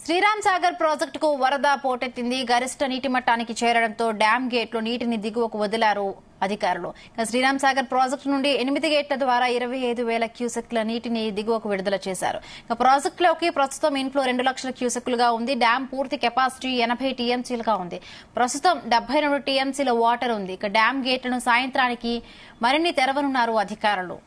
శ్రీరామ్ సాగర్ ప్రాజెక్టుకు వరద పోటెత్తింది. గరిష్ట నీటి మట్టానికి చేరడంతో డ్యాం గేట్లు నీటిని దిగువకు వదిలారు అధికారులు. శ్రీరామ్ సాగర్ ప్రాజెక్టు నుండి 8 గేట్ల ద్వారా 25,000 క్యూసెక్ల నీటిని దిగువకు విడుదల చేశారు. ప్రాజెక్టులోకి ప్రస్తుతం ఇన్ఫ్లో 2 లక్షల క్యూసెక్లుగా ఉంది. డ్యాం పూర్తి కెపాసిటీ 80 టీఎంసీలుగా ఉంది. ప్రస్తుతం 72 టీఎంసీల వాటర్ ఉంది. డ్యాం గేట్లను సాయంత్రానికి మరిన్ని తెరవనున్నారు అధికారులు.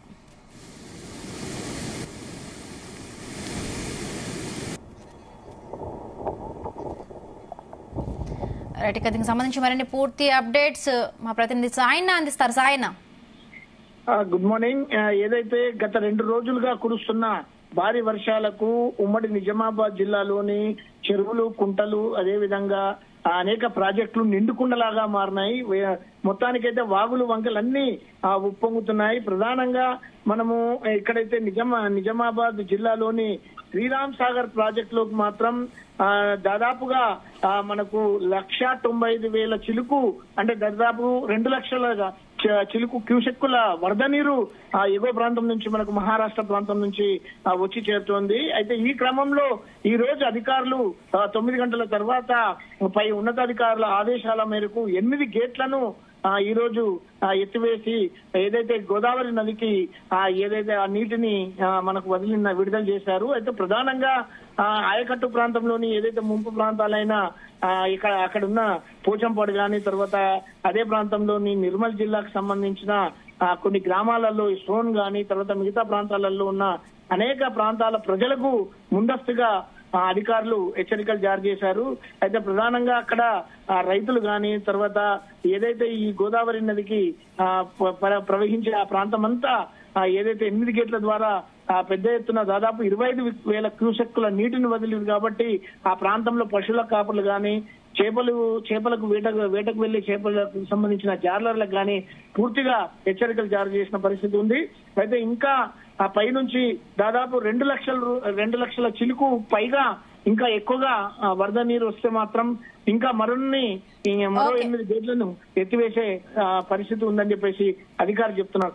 దీనికి సంబంధించి మరిన్ని పూర్తి అప్డేట్స్ మా ప్రతినిధి సాయన్న అందిస్తారు. Sayanna, good morning. ఏదైతే గత 2 రోజులుగా కురుస్తున్న భారీ వర్షాలకు ఉమ్మడి నిజామాబాద్ జిల్లాలోని చెరువులు, కుంటలు, అదే విధంగా అనేక ప్రాజెక్టులు నిండుకుండలాగా మారినాయి. మొత్తానికైతే వాగులు, వంకలన్నీ ఉప్పొంగుతున్నాయి. ప్రధానంగా మనము ఇక్కడైతే నిజామాబాద్ జిల్లాలోని శ్రీరామ్ సాగర్ ప్రాజెక్టులోకి మాత్రం దాదాపుగా మనకు 1,95,000 చిలుకు, అంటే దాదాపు 2 లక్షల చిలుకు క్యూసెక్కుల వరద నీరు ఎగువ ప్రాంతం నుంచి మనకు మహారాష్ట్ర ప్రాంతం నుంచి వచ్చి చేరుతోంది. అయితే ఈ క్రమంలో ఈ రోజు అధికారులు 9 గంటల తర్వాత పై ఉన్నతాధికారుల ఆదేశాల మేరకు 8 గేట్లను ఈ రోజు ఎత్తివేసి ఏదైతే గోదావరి నదికి ఏదైతే ఆ నీటిని మనకు విడుదల చేశారు. అయితే ప్రధానంగా ఆయకట్టు ప్రాంతంలోని ఏదైతే ముంపు ప్రాంతాలైన అక్కడున్న పోచంపాడు గాని, తర్వాత అదే ప్రాంతంలోని నిర్మల్ జిల్లాకు సంబంధించిన కొన్ని గ్రామాలలో స్టోన్ గాని, తర్వాత మిగతా ప్రాంతాలలో ఉన్న అనేక ప్రాంతాల ప్రజలకు ముందస్తుగా అధికారులు హెచ్చరికలు జారీ చేశారు. అయితే ప్రధానంగా అక్కడ రైతులు గాని, తర్వాత ఏదైతే ఈ గోదావరి నదికి ప్రవహించే ఆ ప్రాంతం అంతా ఏదైతే 8 గేట్ల ద్వారా పెద్ద ఎత్తున దాదాపు 25,000 క్యూసెక్కుల నీటిని వదిలింది. కాబట్టి ఆ ప్రాంతంలో పశువుల కాపులు గాని, చేపలకు వేటకు వెళ్లి చేపలకు సంబంధించిన జార్లర్లకు గాని పూర్తిగా హెచ్చరికలు జారీ చేసిన పరిస్థితి ఉంది. అయితే ఇంకా ఆ పై నుంచి దాదాపు 2 లక్షల చిలుకు పైగా ఇంకా ఎక్కువగా వరద నీరు వస్తే మాత్రం ఇంకా మరో 8 గేట్లను ఎత్తివేసే పరిస్థితి ఉందని చెప్పేసి అధికారులు చెప్తున్నారు.